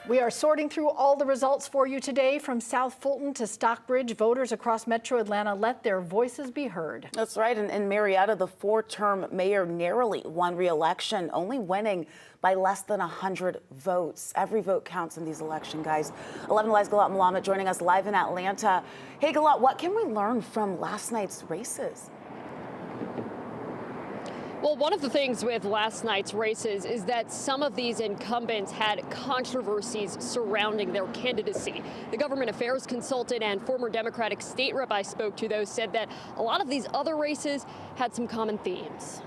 We are sorting through all the results for you today. From South Fulton to Stockbridge, voters across Metro Atlanta let their voices be heard. That's right. And in Marietta, the four-term mayor narrowly won re-election, only winning by less than 100 votes. Every vote counts in these elections, guys. 11 Alive's Galat Malamet joining us live in Atlanta. Hey, Galat, what can we learn from last night's races? Well, one of the things with last night's races is that some of these incumbents had controversies surrounding their candidacy. The government affairs consultant and former Democratic state rep I spoke to, though, said that a lot of these other races had some common themes.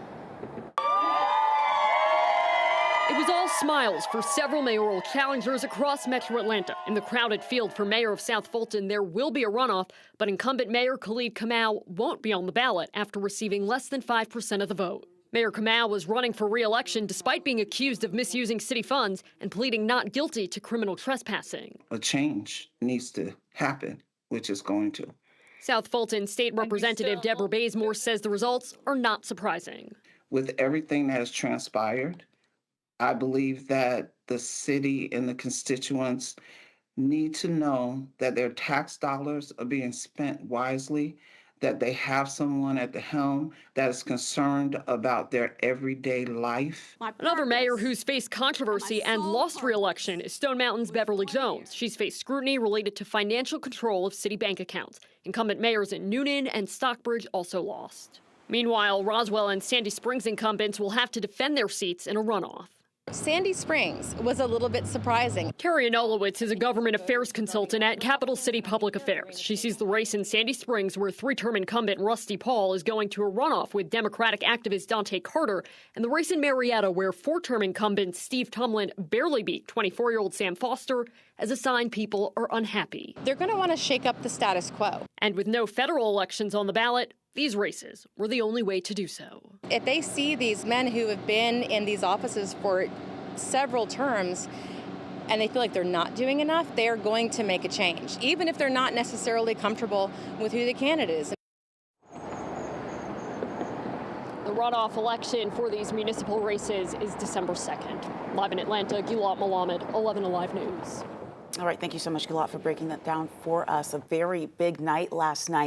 It was all smiles for several mayoral challengers across Metro Atlanta. In the crowded field for mayor of South Fulton, there will be a runoff, but incumbent Mayor Khalid Kamau won't be on the ballot after receiving less than 5% of the vote. Mayor Kamau was running for re-election despite being accused of misusing city funds and pleading not guilty to criminal trespassing. A change needs to happen, which is going to. South Fulton State Representative Deborah Bazemore says the results are not surprising. With everything that has transpired, I believe that the city and the constituents need to know that their tax dollars are being spent wisely, that they have someone at the helm that is concerned about their everyday life. Another mayor who's faced controversy and lost re-election is Stone Mountain's Beverly Jones. She's faced scrutiny related to financial control of city bank accounts. Incumbent mayors in Newnan and Stockbridge also lost. Meanwhile, Roswell and Sandy Springs incumbents will have to defend their seats in a runoff. Sandy Springs was a little bit surprising. Carrie Anulowicz is a government affairs consultant at Capital City Public Affairs. She sees the race in Sandy Springs, where three-term incumbent Rusty Paul is going to a runoff with Democratic activist Dante Carter, and the race in Marietta, where four-term incumbent Steve Tumlin barely beat 24-year-old Sam Foster, as a sign people are unhappy. They're going to want to shake up the status quo. And with no federal elections on the ballot, these races were the only way to do so. If they see these men who have been in these offices for several terms and they feel like they're not doing enough, they are going to make a change, even if they're not necessarily comfortable with who the candidate is. The runoff election for these municipal races is December 2nd. Live in Atlanta, Galat Malamet, 11 Alive News. All right, thank you so much, Galat, for breaking that down for us. A very big night last night.